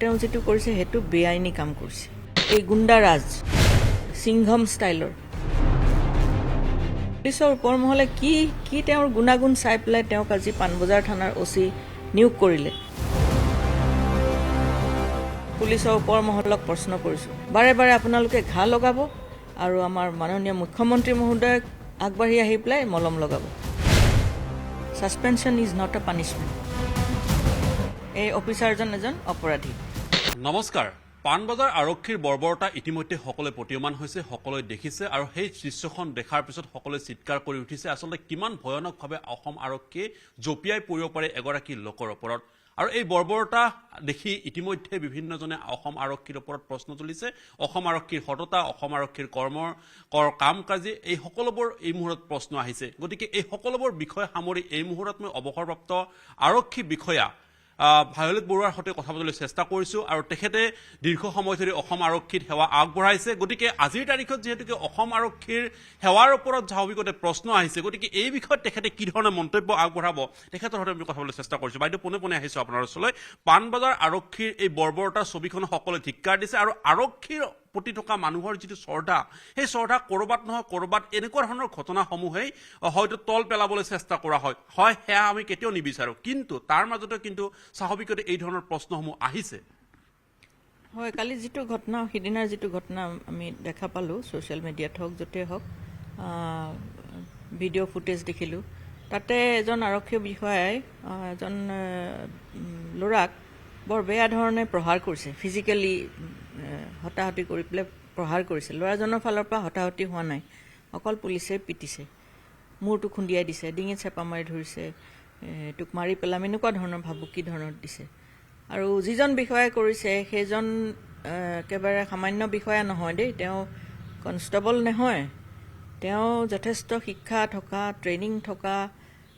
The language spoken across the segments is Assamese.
তেওঁ যেটো কৰিছে হেতু বেআইনী কাম কৰিছে এই গুণ্ডাৰাজ সিংঘম ষ্টাইলৰ পুলিচৰ ওপৰ মহলে কি কি তেওঁৰ গুণাগুণ চাই পেলাই তেওঁক আজি পানবজাৰ থানাৰ ওসি নিয়োগ কৰিলে পুলিচৰ ওপৰ মহলক প্ৰশ্ন কৰিছো বাৰে বাৰে আপোনালোকে ঘা লগাব আৰু আমাৰ মাননীয় মুখ্যমন্ত্ৰী মহোদয়ক আগবাঢ়ি আহি পেলাই মলম লগাব suspension is not a punishment এই অফিচাৰজন এজন অপৰাধী নমস্কাৰ পানবজাৰ আৰক্ষীৰ বৰ্বৰতা ইতিমধ্যে সকলোৱে প্ৰতিমান হৈছে সকলোৱে দেখিছে আৰু সেই দৃশ্যখন দেখাৰ পিছত সকলোৱে চিৎকাৰ কৰি উঠিছে আসলে কিমান ভয়ানকভাৱে অসম আৰক্ষীয়ে জপিয়াই পৰিব পাৰে এগৰাকী লোকৰ ওপৰত আৰু এই বৰ্বৰতা দেখি ইতিমধ্যে বিভিন্নজনে অসম আৰক্ষীৰ ওপৰত প্ৰশ্ন তুলিছে অসম আৰক্ষীৰ সততা অসম আৰক্ষীৰ কাম কাজে এই সকলোবোৰ এই মুহূৰ্তত প্ৰশ্ন আহিছে গতিকে এই সকলোবোৰ বিষয় সামৰি এই মুহূৰ্তত মই অৱসৰপ্ৰাপ্ত আৰক্ষী বিষয়া ভায়লেট বৰুৱাৰ সৈতে কথা পাতিবলৈ চেষ্টা কৰিছো আৰু তেখেতে দীৰ্ঘ সময় ধৰি অসম আৰক্ষীৰ সেৱা আগবঢ়াইছে গতিকে আজিৰ তাৰিখত যেহেতু অসম আৰক্ষীৰ সেৱাৰ ওপৰত স্বাভাৱিকতে প্ৰশ্ন আহিছে গতিকে এই বিষয়ত তেখেতে কি ধৰণৰ মন্তব্য আগবঢ়াব তেখেতৰ সৈতে আমি কথা পাতিবলৈ চেষ্টা কৰিছো বাইদেউ পোনে আহিছো আপোনাৰ ওচৰলৈ পানবজাৰ আৰক্ষীৰ এই বৰ্বৰতা ছবিখন সকলোৱে ধিক্কাৰ দিছে আৰু আৰক্ষীৰ প্ৰতি থকা মানুহৰ যিটো শ্ৰদ্ধা সেই শ্ৰদ্ধা কৰবাত নহয় কৰবাত এনেকুৱা ধৰণৰ ঘটনাসমূহেই হয়তো তল পেলাবলৈ চেষ্টা কৰা হয় সেয়া আমি কেতিয়াও নিবিচাৰো কিন্তু তাৰ মাজতে কিন্তু স্বাভাৱিকতে এই ধৰণৰ প্ৰশ্নসমূহ আহিছে হয় কালি যেটো ঘটনা হিদিনাৰ যেটো ঘটনা আমি দেখা পালো সোশ্যাল মিডিয়াত হওক যতে হওক ভিডিঅ' ফুটেজ দেখিলো তাতে এজন আৰক্ষী বিষয়াই এজন লৰাক বৰ বেয়া ধৰণে প্ৰহাৰ কৰিছে ফিজিক্যালি হতাহতি কৰি পেলাই প্ৰহাৰ কৰিছে লৰাজনৰ ফালৰ পৰা হতাহতি হোৱা নাই অকল পুলিচে পিটিছে মূৰটো খুন্দিয়াই দিছে ডিঙিত চেপা মাৰি ধৰিছে টুক মাৰি পেলাম এনেকুৱা ধৰণৰ ভাবুকি ধৰণৰ দিছে আৰু যিজন বিষয়াই কৰিছে সেইজন একেবাৰে সামান্য বিষয়া নহয় দেই তেওঁ কনষ্টেবল নহয় তেওঁ যথেষ্ট শিক্ষা থকা ট্ৰেইনিং থকা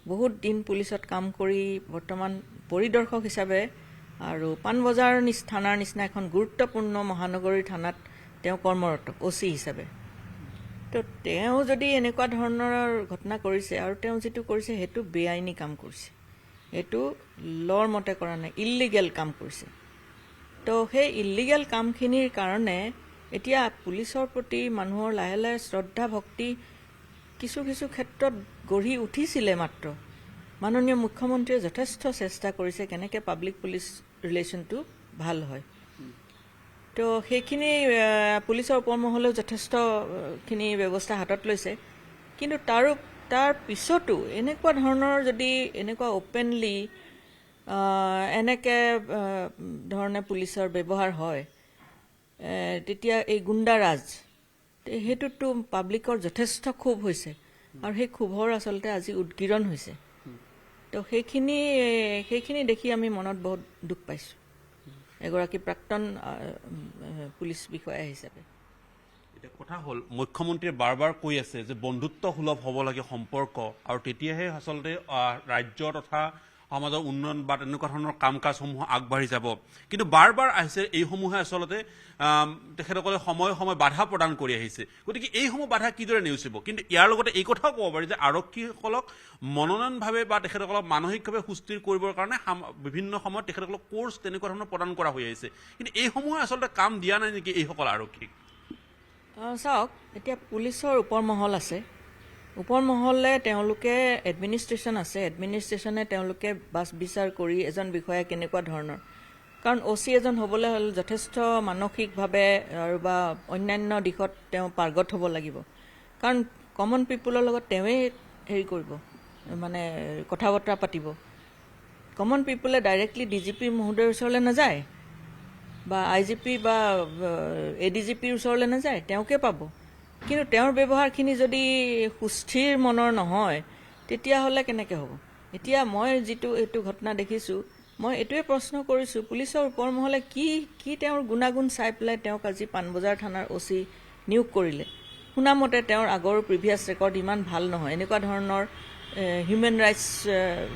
বহুত দিন পুলিচত কাম কৰি বৰ্তমান পৰিদৰ্শক হিচাপে আৰু পানবজাৰ থানাৰ নিচিনা এখন গুৰুত্বপূৰ্ণ মহানগৰীৰ থানাত তেওঁ কৰ্মৰত ওসি হিচাপে তো তেওঁ যদি এনেকুৱা ধৰণৰ ঘটনা কৰিছে আৰু তেওঁ যেটো কৰিছে হেতু বেআইনী কাম কৰিছে এটো লৰ মতে কৰা নাই ইল্লিগেল কাম কৰিছে তো সেই ইল্লিগেল কামখিনিৰ কাৰণে এতিয়া পুলিচৰ প্ৰতি মানুহৰ লাহে লাহে শ্ৰদ্ধা ভক্তি কিছু কিছু ক্ষেত্ৰত গঢ়ি উঠিছিলে মাত্ৰ মাননীয় মুখ্যমন্ত্ৰীয়ে যথেষ্ট চেষ্টা কৰিছে কেনেকৈ পাব্লিক পুলিচ ৰিলেশ্যনটো ভাল হয় তো সেইখিনি পুলিচৰ ওপৰমহলেও যথেষ্টখিনি ব্যৱস্থা হাতত লৈছে কিন্তু তাৰ পিছতো এনেকুৱা ধৰণৰ যদি এনেকুৱা ওপেনলি এনেকৈ ধৰণে পুলিচৰ ব্যৱহাৰ হয় তেতিয়া এই গুণ্ডাৰাজ সেইটোতো পাব্লিকৰ যথেষ্ট ক্ষোভ হৈছে আৰু সেই ক্ষোভৰ আচলতে আজি উদ্গীৰণ হৈছে তো সেইখিনি দেখি আমি মনত বহুত দুখ পাইছো এগৰাকী প্ৰাক্তন পুলিচ বিষয়া হিচাপে এটা কথা হল মুখ্যমন্ত্ৰীয়ে বাৰবাৰ কৈ আছে যে বন্ধুত্ব সুলভ হ'ব লাগে সম্পৰ্ক আৰু তেতিয়াহে আচলতে ৰাজ্য তথা সমাজৰ উন্নয়ন বা তেনেকুৱা ধৰণৰ কাম কাজসমূহ আগবাঢ়ি যাব কিন্তু বাৰবাৰ আহিছে এইসমূহে আচলতে তেখেতসকলে সময়ে সময়ে বাধা প্ৰদান কৰি আহিছে গতিকে এইসমূহ বাধা কিদৰে নেওচিব কিন্তু ইয়াৰ লগতে এই কথাও ক'ব পাৰি যে আৰক্ষীসকলক মনোনয়নভাৱে বা তেখেতসকলক মানসিকভাৱে সুস্থিৰ কৰিবৰ কাৰণে বিভিন্ন সময়ত তেখেতসকলক কোৰ্চ তেনেকুৱা ধৰণৰ প্ৰদান কৰা হৈ আহিছে কিন্তু এইসমূহে আচলতে কাম দিয়া নাই নেকি এইসকল আৰক্ষীক চাওক এতিয়া পুলিচৰ ওপৰ মহল আছে ওপৰ মহলে তেওঁলোকে এডমিনিষ্ট্ৰেশ্যন আছে এডমিনিষ্ট্ৰেশ্যনে তেওঁলোকে বাছ বিচাৰ কৰি এজন বিষয়া কেনেকুৱা ধৰণৰ কাৰণ ওসি এজন হ'বলৈ হ'ল যথেষ্ট মানসিকভাৱে আৰু বা অন্যান্য দিশত তেওঁ পাৰ্গত হ'ব লাগিব কাৰণ কমন পিপুলৰ লগত তেওঁৱে হেৰি কৰিব মানে কথা বতৰা পাতিব কমন পিপুলে ডাইৰেক্টলি ডিজিপি মহোদয়ৰ ওচৰলৈ নাযায় বা আইজিপি বা এডিজিপিৰ ওচৰলৈ নাযায় তেওঁকে পাব কিন্তু তেওঁৰ ব্যৱহাৰখিনি যদি সুস্থিৰ মনৰ নহয় তেতিয়াহ'লে কেনেকৈ হ'ব এতিয়া মই যিটো এইটো ঘটনা দেখিছোঁ মই এইটোৱে প্ৰশ্ন কৰিছোঁ পুলিচৰ ওপৰ মহলে কি তেওঁৰ গুণাগুণ চাই পেলাই তেওঁক আজি পানবজাৰ থানাৰ ওসি নিয়োগ কৰিলে শুনামতে তেওঁৰ আগৰ প্ৰিভিয়াছ ৰেকৰ্ড ইমান ভাল নহয় এনেকুৱা ধৰণৰ হিউমেন ৰাইটছ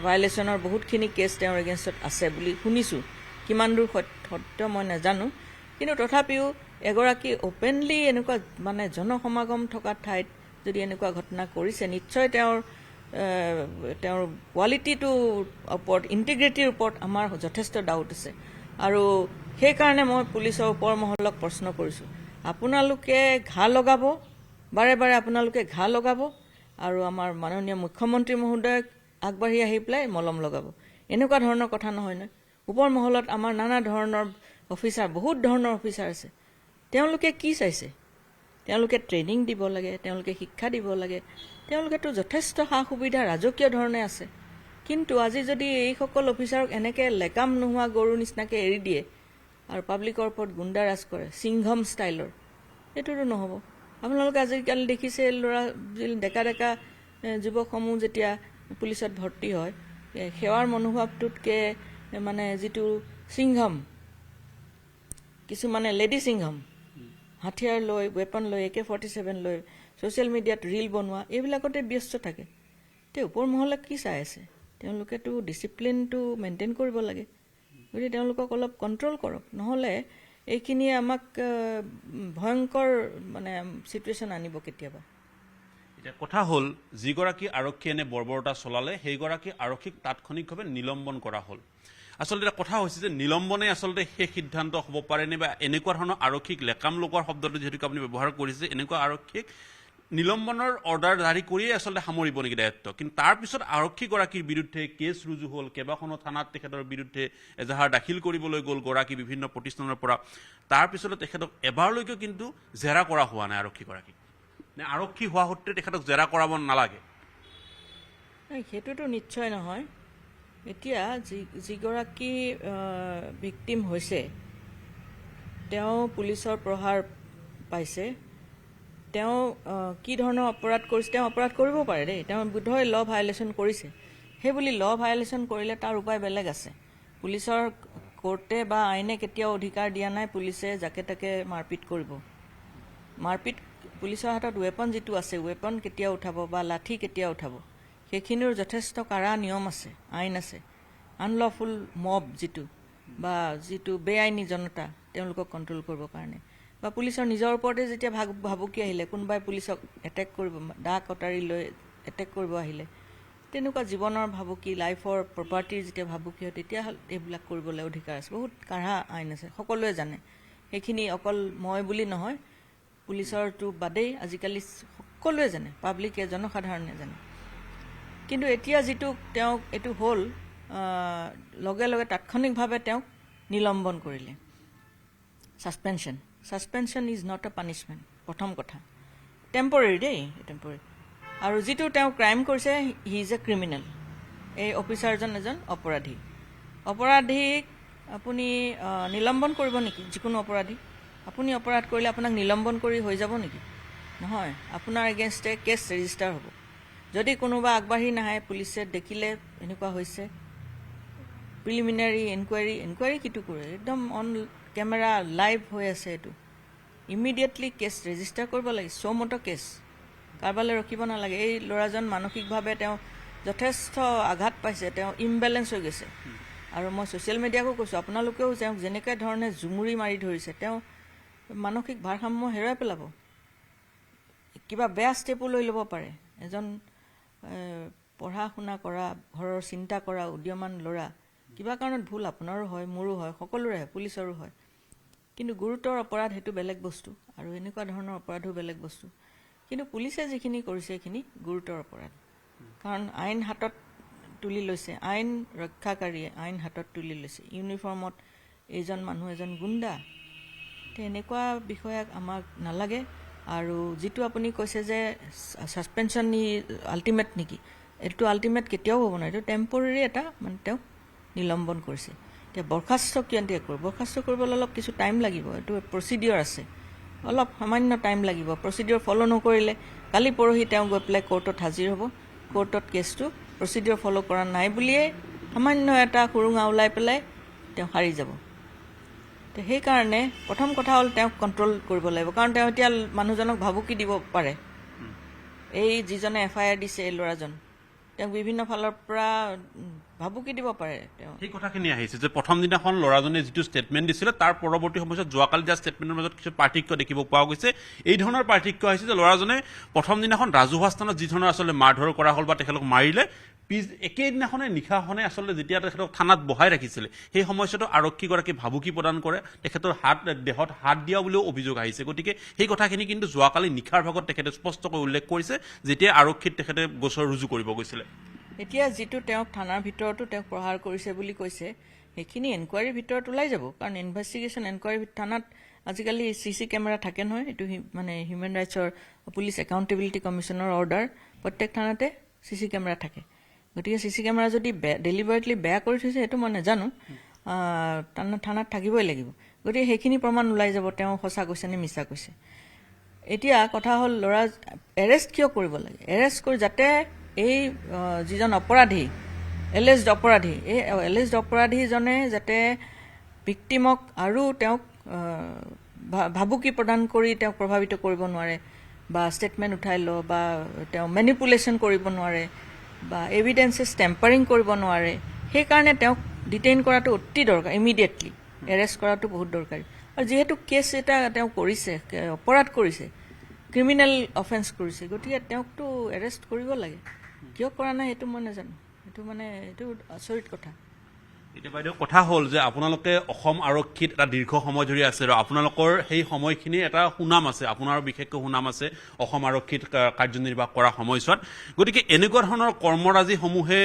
ভায়লেশ্যনৰ বহুতখিনি কেছ তেওঁৰ এগেইনষ্টত আছে বুলি শুনিছোঁ কিমান দূৰ সত্য মই নাজানো কিন্তু তথাপিও এগৰাকী ওপেনলি এনেকুৱা মানে জনসমাগম থকা ঠাইত যদি এনেকুৱা ঘটনা কৰিছে নিশ্চয় তেওঁৰ কোৱালিটিটোৰ ওপৰত ইণ্টিগ্ৰিটিৰ ওপৰত আমাৰ যথেষ্ট ডাউট আছে আৰু সেইকাৰণে মই পুলিচৰ ওপৰ মহলক প্ৰশ্ন কৰিছোঁ, আপোনালোকে ঘা লগাব, বাৰে বাৰে আপোনালোকে ঘা লগাব আৰু আমাৰ মাননীয় মুখ্যমন্ত্ৰী মহোদয়ক আগবাঢ়ি আহি পেলাই মলম লগাব। এনেকুৱা ধৰণৰ কথা নহয় নহয়। ওপৰ মহলত আমাৰ নানা ধৰণৰ অফিচাৰ, বহুত ধৰণৰ অফিচাৰ আছে। তেওঁলোকে কি চাইছে? তেওঁলোকে ট্ৰেইনিং দিব লাগে, তেওঁলোকে শিক্ষা দিব লাগে, তেওঁলোকেতো যথেষ্ট সা সুবিধা ৰাজকীয় ধৰণে আছে। কিন্তু আজি যদি এইসকল অফিচাৰক এনেকৈ লেকাম নোহোৱা গৰুৰ নিচিনাকৈ এৰি দিয়ে আৰু পাব্লিকৰ ওপৰত গুণ্ডাৰাজ কৰে সিংঘম ষ্টাইলৰ, এইটোতো নহ'ব। আপোনালোকে আজিকালি দেখিছে ল'ৰা ডেকা ডেকা যুৱকসমূহ যেতিয়া পুলিচত ভৰ্তি হয়, সেৱাৰ মনোভাৱটোতকৈ মানে যিটো সিংঘম, কিছুমানে লেডি সিংঘম, হাথিয়াৰ লৈ, ৱেপন লৈ, AK-47 লৈ ছ'চিয়েল মিডিয়াত ৰীল বনোৱা, এইবিলাকতে ব্যস্ত থাকে। তে ওপৰ মহলে কি চাই আছে? তেওঁলোকেতো ডিচিপ্লিনটো মেইনটেইন কৰিব লাগে। গতিকে তেওঁলোকক অলপ কণ্ট্ৰল কৰক, নহ'লে এইখিনিয়ে আমাক ভয়ংকৰ মানে চিটুৱেশ্যন আনিব কেতিয়াবা। এতিয়া কথা হ'ল, যিগৰাকী আৰক্ষীয়ে এনে বৰ্বৰতা চলালে সেইগৰাকী আৰক্ষীক তাৎক্ষণিকভাৱে নিলম্বন কৰা হ'ল। আচলতে এটা কথা হৈছে যে নিলম্বনে আচলতে সেই সিদ্ধান্ত হ'ব পাৰেনে, বা এনেকুৱা ধৰণৰ আৰক্ষীক লেকাম লগোৱাৰ শব্দটো যিহেতুকে আপুনি ব্যৱহাৰ কৰিছে, এনেকুৱা আৰক্ষীক নিলম্বনৰ অৰ্ডাৰ জাৰি কৰিয়ে আচলতে সামৰিব নেকি দায়িত্ব? কিন্তু তাৰপিছত আৰক্ষীগৰাকীৰ বিৰুদ্ধে কেছ ৰুজু হ'ল, কেইবাখনো থানাত তেখেতৰ বিৰুদ্ধে এজাহাৰ দাখিল কৰিবলৈ গ'ল গৰাকী বিভিন্ন প্ৰতিষ্ঠানৰ পৰা। তাৰপিছতে তেখেতক এবাৰলৈকে কিন্তু জেৰা কৰা হোৱা নাই আৰক্ষীগৰাকীক। নে আৰক্ষী হোৱা সত্ত্বে তেখেতক জেৰা কৰাব নালাগে? সেইটোতো নিশ্চয় নহয়। এতিয়া যিগৰাকী ভিক্টিম হৈছে, তেওঁ পুলিচৰ প্ৰহাৰ পাইছে, তেওঁ কি ধৰণৰ অপৰাধ কৰিছে? তেওঁ অপৰাধ কৰিব পাৰে দেই, তেওঁ বোধহয় ল' ভায়লেশ্যন কৰিছে। সেইবুলি ল' ভায়লেশ্যন কৰিলে তাৰ উপায় বেলেগ আছে। পুলিচৰ কোৰ্টে বা আইনে কেতিয়াও অধিকাৰ দিয়া নাই পুলিচে যাকে তাকে মাৰপিট কৰিব। মাৰপিট, পুলিচৰ হাতত ৱেপন যিটো আছে, ৱেপন কেতিয়া উঠাব বা লাঠি কেতিয়া উঠাব, সেইখিনিৰ যথেষ্ট কাৰা নিয়ম আছে, আইন আছে। আনলফুল মব যিটো বেআইনী জনতা, তেওঁলোকক কণ্ট্ৰল কৰিবৰ কাৰণে, বা পুলিচৰ নিজৰ ওপৰতে যেতিয়া ভাবুকি আহিলে, কোনোবাই পুলিচক এটেক কৰিব, দা কটাৰী লৈ এটেক কৰিব আহিলে, তেনেকুৱা জীৱনৰ ভাবুকি, লাইফৰ প্ৰপাৰ্টিৰ যেতিয়া ভাবুকি হয়, তেতিয়া এইবিলাক কৰিবলৈ অধিকাৰ আছে। বহুত কাঢ়া আইন আছে, সকলোৱে জানে। সেইখিনি অকল মই বুলি নহয়, পুলিচৰটো বাদেই আজিকালি সকলোৱে জানে, পাব্লিকে, জনসাধাৰণে জানে। কিন্তু এতিয়া যিটো তেওঁক এইটো হ'ল, লগে লগে তাৎক্ষণিকভাৱে তেওঁক নিলম্বন কৰিলে। Suspension is not a punishment, প্ৰথম কথা। টেম্পৰেৰী দেই, টেম্পৰেৰী। আৰু যিটো তেওঁ ক্ৰাইম কৰিছে, হি ইজ এ ক্ৰিমিনেল। এই অফিচাৰজন এজন অপৰাধী। অপৰাধীক আপুনি নিলম্বন কৰিব নেকি? যিকোনো অপৰাধী আপুনি অপৰাধ কৰিলে আপোনাক নিলম্বন কৰি হৈ যাব নেকি? নহয়, আপোনাৰ এগেইনষ্টে কেছ ৰেজিষ্টাৰ হ'ব। যদি কোনোবা আগবাঢ়ি নাহে, পুলিচে দেখিলে এনেকুৱা হৈছে, প্ৰিলিমিনাৰী ইনকুৱাৰী কিটো কৰে, একদম অন কেমেৰা লাইভ হৈ আছে, এইটো ইমিডিয়েটলি কেছ ৰেজিষ্টাৰ কৰিব লাগে। চৌমতো কেছ, কাৰোবালৈ ৰখিব নালাগে। এই ল'ৰাজন মানসিকভাৱে তেওঁ যথেষ্ট আঘাত পাইছে, তেওঁ ইমবেলেঞ্চ হৈ গৈছে। আৰু মই ছ'চিয়েল মিডিয়াকো কৈছোঁ, আপোনালোকেও তেওঁক যেনেকৈ ধৰণে জুমুৰি মাৰি ধৰিছে, তেওঁ মানসিক ভাৰসাম্য হেৰুৱাই পেলাব, কিবা বেয়া ষ্টেপো লৈ ল'ব পাৰে। এজন পঢ়া শুনা কৰা, ঘৰৰ চিন্তা কৰা উদীয়মান ল'ৰা, কিবা কাৰণত ভুল আপোনাৰো হয়, মোৰো হয়, সকলোৰে হয়, পুলিচৰো হয়। কিন্তু গুৰুতৰ অপৰাধ সেইটো বেলেগ বস্তু, আৰু এনেকুৱা ধৰণৰ অপৰাধো বেলেগ বস্তু। কিন্তু পুলিচে যিখিনি কৰিছে সেইখিনি গুৰুতৰ অপৰাধ। কাৰণ আইন হাতত তুলি লৈছে, আইন ৰক্ষাকাৰীয়ে আইন হাতত তুলি লৈছে। ইউনিফৰ্মত এইজন মানুহ এজন গুণ্ডা। এনেকুৱা বিষয়াক আমাক নালাগে। আৰু যিটো আপুনি কৈছে যে ছাছপেনশ্যন আল্টিমেট নেকি, এইটো আল্টিমেট কেতিয়াও হ'ব নোৱাৰে, এইটো টেম্পৰেৰী এটা, মানে তেওঁক নিলম্বন কৰিছে। এতিয়া বৰ্খাস্ত কিয় কৰিব? বৰ্খাস্ত কৰিবলৈ অলপ কিছু টাইম লাগিব, এইটো প্ৰচিডিঅ'ৰ আছে, অলপ সামান্য টাইম লাগিব। প্ৰচিডিঅ'ৰ ফ'ল' নকৰিলে কালি পৰহি তেওঁ গৈ পেলাই কোৰ্টত হাজিৰ হ'ব, কোৰ্টত কেছটো প্ৰচিডিঅ'ৰ ফ'ল' কৰা নাই বুলিয়েই সামান্য এটা সুৰুঙা ওলাই পেলাই তেওঁ হাৰি যাব। তো সেইকাৰণে প্ৰথম কথা হ'ল তেওঁক কণ্ট্ৰল কৰিব লাগিব, কাৰণ তেওঁ এতিয়া মানুহজনক ভাবুকি দিব পাৰে। এই যিজনে FIR দিছে, এই ল'ৰাজন, তেওঁক বিভিন্ন ফালৰ পৰা ভাবুকি দিব পাৰে তেওঁ সেই কথাখিনি আহিছে যে প্ৰথম দিনাখন ল'ৰাজনে যিটো ষ্টেটমেণ্ট দিছিলে তাৰ পৰৱৰ্তী সময়ত যোৱাকালি দিয়া ষ্টেটমেণ্টৰ মাজত কিছু পাৰ্থক্য দেখিব পোৱা গৈছে এই ধৰণৰ পাৰ্থক্য আহিছে যে ল'ৰাজনে প্ৰথম দিনাখন ৰাজহুৱা স্থানত যি ধৰণৰ আচলতে মাৰধৰ কৰা হ'ল বা তেখেতক মাৰিলে একেদিনাখনে নিশাখনে আচলতে যেতিয়া তেখেতক থানাত বহাই ৰাখিছিলে সেই সময়ছোৱাতো আৰক্ষীগৰাকী ভাবুকি প্ৰদান কৰে তেখেতৰ দেহত হাত দিয়া বুলিও অভিযোগ আহিছে গতিকে সেই কথাখিনি কিন্তু যোৱাকালি নিশাৰ ভাগত তেখেতে স্পষ্টকৈ উল্লেখ কৰিছে যেতিয়া আৰক্ষীত তেখেতে গোচৰ ৰুজু কৰিব গৈছিলে এতিয়া যিটো তেওঁক থানাৰ ভিতৰতো তেওঁক প্ৰহাৰ কৰিছে বুলি কৈছে সেইখিনি এনকুৱাৰীৰ ভিতৰত ওলাই যাব কাৰণ ইনভেষ্টিগেশ্যন এনকুৱাৰী থানাত আজিকালি CC কেমেৰা থাকে নহয় এইটো মানে হিউমেন ৰাইটছৰ পুলিচ একাউণ্টেবিলিটি কমিশ্যনৰ অৰ্ডাৰ প্ৰত্যেক থানাতে CC কেমেৰা থাকে গতিকে CC কেমেৰা যদি ডেলিভাৰেটলি বেয়া কৰি থৈছে সেইটো মই নাজানো থানাত থাকিবই লাগিব গতিকে সেইখিনি প্ৰমাণ ওলাই যাব তেওঁ সঁচা কৈছে নে মিছা কৈছে এতিয়া কথা হ'ল ল'ৰা এৰেষ্ট কিয় কৰিব লাগে এৰেষ্ট কৰি যাতে এই যিজন অপৰাধী এলেজড অপৰাধী এই এলেজড অপৰাধীজনে যাতে ভিক্টিমক আৰু তেওঁক ভাবুকি প্ৰদান কৰি তেওঁক প্ৰভাৱিত কৰিব নোৱাৰে বা ষ্টেটমেণ্ট উঠাই ল বা তেওঁ মেনিপুলেশ্যন কৰিব নোৱাৰে বা এভিডেন্সেছ টেম্পাৰিং কৰিব নোৱাৰে সেইকাৰণে তেওঁক ডিটেইন কৰাটো অতি দৰকাৰ ইমিডিয়েটলি এৰেষ্ট কৰাটো বহুত দৰকাৰী আৰু যিহেতু কেছ এটা তেওঁ কৰিছে অপৰাধ কৰিছে ক্ৰিমিনেল অফেন্স কৰিছে গতিকে তেওঁকতো এৰেষ্ট কৰিব লাগে কিয় কৰা নাই সেইটো মই নাজানো এইটো মানে এইটো আচৰিত কথা এতিয়া বাইদেউ কথা হ'ল যে আপোনালোকে অসম আৰক্ষীত এটা দীৰ্ঘ সময় ধৰি আছে আৰু আপোনালোকৰ সেই সময়খিনি এটা সুনাম আছে আপোনাৰ বিশেষকৈ সুনাম আছে অসম আৰক্ষীত কাৰ্যনিৰ্বাহ কৰা সময়ছোৱাত গতিকে এনেকুৱা ধৰণৰ কৰ্মৰাজিসমূহে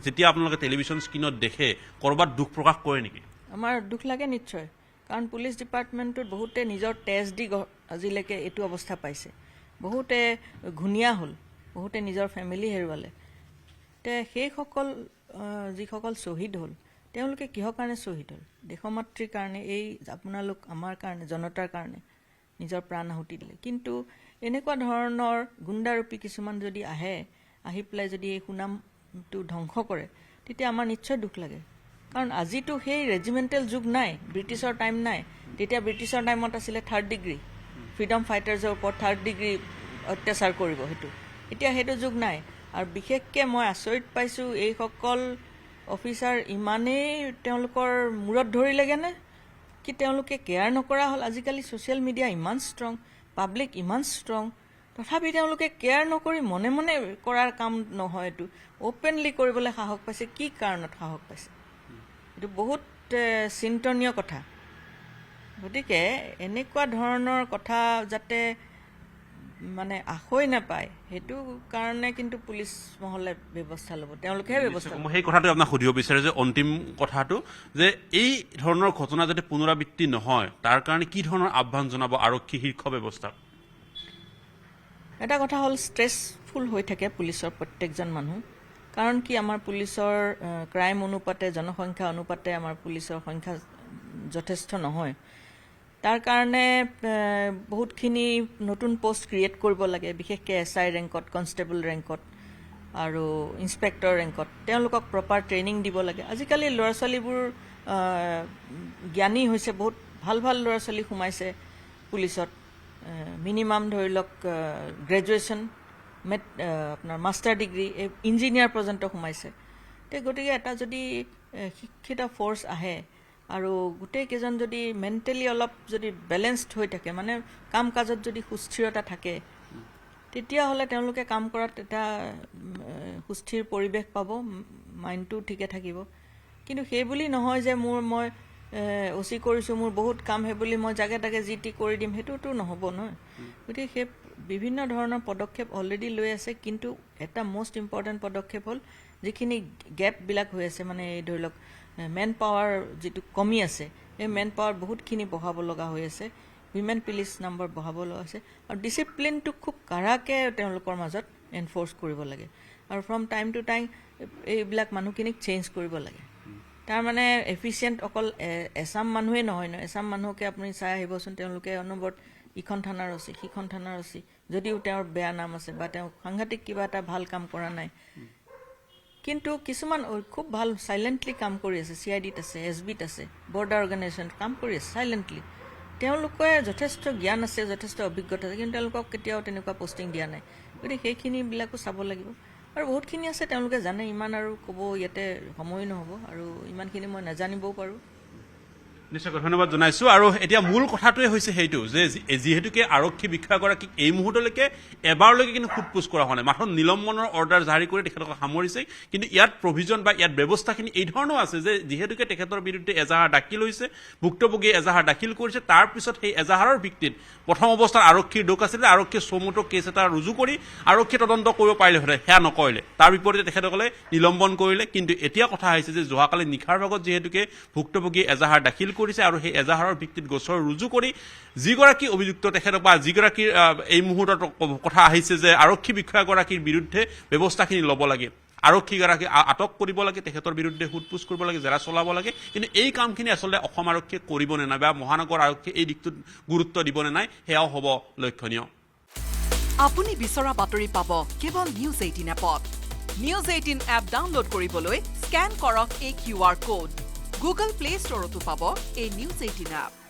যেতিয়া আপোনালোকে টেলিভিশ্যন স্ক্ৰীণত দেখে ক'ৰবাত দুখ প্ৰকাশ কৰে নেকি আমাৰ দুখ লাগে নিশ্চয় কাৰণ পুলিচ ডিপাৰ্টমেণ্টটোত বহুতে নিজৰ তেজ দি আজিলৈকে এইটো অৱস্থা পাইছে বহুতে ঘূণীয়া হ'ল বহুতে নিজৰ ফেমিলি হেৰুৱালে তে সেইসকল যিসকল শ্বহীদ হ'ল তেওঁলোকে কিহৰ কাৰণে শ্বহীদ হ'ল দেশমাতৃৰ কাৰণে এই আপোনালোক আমাৰ কাৰণে জনতাৰ কাৰণে নিজৰ প্ৰাণ আহুতি দিলে কিন্তু এনেকুৱা ধৰণৰ গুণ্ডাৰূপী কিছুমান যদি আহি পেলাই যদি এই সুনামটো ধ্বংস কৰে তেতিয়া আমাৰ নিশ্চয় দুখ লাগে কাৰণ আজিতো সেই ৰেজিমেণ্টেল যুগ নাই ব্ৰিটিছৰ টাইম নাই তেতিয়া ব্ৰিটিছৰ টাইমত আছিলে 3rd ডিগ্ৰী ফ্ৰীডম ফাইটাৰ্ছৰ ওপৰত 3rd ডিগ্ৰী অত্যাচাৰ কৰিব সেইটো এতিয়া সেইটো যুগ নাই আৰু বিশেষকৈ মই আচৰিত পাইছোঁ এইসকল অফিচাৰ ইমানেই তেওঁলোকৰ মূৰত ধৰিলেগেনে কি তেওঁলোকে কেয়াৰ নকৰা হ'ল আজিকালি ছ'চিয়েল মিডিয়া ইমান ষ্ট্ৰং পাব্লিক ইমান ষ্ট্ৰং তথাপি তেওঁলোকে কেয়াৰ নকৰি মনে মনে কৰাৰ কাম নহয় এইটো অ'পেনলি কৰিবলৈ সাহস পাইছে কি কাৰণত সাহস পাইছে এইটো বহুত চিন্তনীয় কথা গতিকে এনেকুৱা ধৰণৰ কথা যাতে মানে আশৈ নাপায় সেইটো কাৰণে কিন্তু পুলিচ মহলে ব্যৱস্থা ল'ব তেওঁলোকেহে ব্যৱস্থা মই সেই কথাটো আপোনাক সুধিব বিচাৰে যে অন্তিম কথাটো যে এই ধৰণৰ ঘটনা যাতে পুনৰাবৃত্তি নহয় তাৰ কাৰণে কি ধৰণৰ আহ্বান জনাব আৰক্ষী শীৰ্ষ ব্যৱস্থা এটা কথা হ'ল ষ্ট্ৰেছফুল হৈ থাকে পুলিচৰ প্ৰত্যেকজন মানুহ কাৰণ কি আমাৰ পুলিচৰ ক্ৰাইম অনুপাতে জনসংখ্যা অনুপাতে আমাৰ পুলিচৰ সংখ্যা যথেষ্ট নহয় তাৰ কাৰণে বহুতখিনি নতুন পোষ্ট ক্ৰিয়েট কৰিব লাগে বিশেষকৈ SI ৰেংকত কনষ্টেবল ৰেংকত আৰু ইন্সপেক্টৰ ৰেংকত তেওঁলোকক প্ৰপাৰ ট্ৰেইনিং দিব লাগে আজিকালি ল'ৰা ছোৱালীবোৰ জ্ঞানী হৈছে বহুত ভাল ভাল ল'ৰা ছোৱালী সোমাইছে পুলিচত মিনিমাম ধৰি লওক গ্ৰেজুৱেশ্যন আপোনাৰ মাষ্টাৰ ডিগ্ৰী ইঞ্জিনিয়াৰ পৰ্যন্ত সোমাইছে গতিকে এটা যদি শিক্ষিত ফ'ৰ্চ আহে আৰু গোটেইকেইজন যদি মেণ্টেলি অলপ যদি বেলেঞ্চড হৈ থাকে মানে কাম কাজত যদি সুস্থিৰতা থাকে তেতিয়াহ'লে তেওঁলোকে কাম কৰাত এটা সুস্থিৰ পৰিৱেশ পাব মাইণ্ডটো ঠিকে থাকিব কিন্তু সেই বুলি নহয় যে মই OC কৰিছোঁ মোৰ বহুত কাম সেই বুলি মই জাগে তাগে যি টি কৰি দিম সেইটোতো নহ'ব নহয় গতিকে সেই বিভিন্ন ধৰণৰ পদক্ষেপ অলৰেডি লৈ আছে কিন্তু এটা মষ্ট ইম্পৰ্টেণ্ট পদক্ষেপ হ'ল যিখিনি গেপবিলাক হৈ আছে মানে এই ধৰি লওক মেন পাৱাৰ যিটো কমি আছে এই মেন পাৱাৰ বহুতখিনি বঢ়াব লগা হৈ আছে উইমেন পুলিচ নাম্বাৰ বঢ়াব লগা আছে আৰু ডিচিপ্লিনটো খুব কাঢ়াকৈ তেওঁলোকৰ মাজত এনফ'ৰ্চ কৰিব লাগে আৰু ফ্ৰম টাইম টু টাইম এইবিলাক মানুহখিনিক চেঞ্জ কৰিব লাগে তাৰমানে এফিচিয়েণ্ট অকল এছাম মানুহেই নহয় এছাম মানুহকে আপুনি চাই আহিবচোন তেওঁলোকে অনবৰত ইখন থানাৰ আছে সিখন থানাৰ আছে যদিও তেওঁৰ বেয়া নাম আছে বা তেওঁ সাংঘাতিক কিবা এটা ভাল কাম কৰা নাই কিন্তু কিছুমান খুব ভাল সাইলেন্টলি কাম কৰি আছে CIDত আছে SBত আছে বৰ্ডাৰ অৰ্গেনাইজেশ্যন কাম কৰি আছে সাইলেন্টলি তেওঁলোকে যথেষ্ট জ্ঞান আছে যথেষ্ট অভিজ্ঞতা আছে কিন্তু তেওঁলোকক কেতিয়াও তেনেকুৱা পোষ্টিং দিয়া নাই গতিকে সেইখিনিবিলাকো চাব লাগিব আৰু বহুতখিনি আছে তেওঁলোকে জানে ইমান আৰু ক'ব ইয়াতে সময় নহ'ব আৰু ইমানখিনি মই নাজানিবও পাৰোঁ নিশ্চয়কৈ ধন্যবাদ জনাইছোঁ আৰু এতিয়া মূল কথাটোৱে হৈছে সেইটো যে যিহেতুকে আৰক্ষী বিষয়াগৰাকীক এই মুহূৰ্তলৈকে এবাৰলৈকে কিন্তু সোধপোছ কৰা হোৱা নাই মাত্ৰ নিলম্বনৰ অৰ্ডাৰ জাৰি কৰি তেখেতক সামৰিছে কিন্তু ইয়াত প্ৰভিজন বা ইয়াত ব্যৱস্থাখিনি এই ধৰণৰ আছে যে যিহেতুকে তেখেতৰ বিৰুদ্ধে এজাহাৰ দাখিল হৈছে ভুক্তভোগীয়ে এজাহাৰ দাখিল কৰিছে তাৰপিছত সেই এজাহাৰৰ ভিত্তিত প্ৰথম অৱস্থাত আৰক্ষীৰ দোষ আছিলে আৰক্ষীয়ে চমুটো কেছ এটা ৰুজু কৰি আৰক্ষীয়ে তদন্ত কৰিব পাৰিলেহেঁতেন সেয়া নকৰিলে তাৰ বিপৰীতে তেখেতসকলে নিলম্বন কৰিলে কিন্তু এতিয়া কথা আহিছে যে যোৱাকালি নিশাৰ ভাগত যিহেতুকে ভুক্তভোগীয়ে এজাহাৰ দাখিল কৰিছে আৰু সেই এজাহাৰৰ ভিত্তিত গোচৰ ৰুজু কৰি যিগৰাকী অভিযুক্ত তেখেতক বা যিগৰাকীৰ এই মুহূৰ্তত কথা আহিছে যে আৰক্ষী বিষয়াগৰাকীৰ বিৰুদ্ধে ব্যৱস্থাখিনি ল'ব লাগে আৰক্ষীগৰাকী আটক কৰিব লাগে তেখেতৰ বিৰুদ্ধে সোধপোছ কৰিব লাগে জেৰা চলাব লাগে কিন্তু এই কামখিনি আচলতে অসম আৰক্ষীয়ে কৰিব নে নাই বা মহানগৰ আৰক্ষীয়ে এই দিশটোত গুৰুত্ব দিব নে নাই সেয়াও হ'ব লক্ষণীয় আপুনি বিচৰা বাতৰি পাব কেৱল নিউজ 18 এপত নিউজ 18 এপ ডাউনলোড কৰিবলৈ স্কেন কৰক এই QR কোড গুগল প্লে ষ্টৰতো পাব এই নিউজ 18 এপ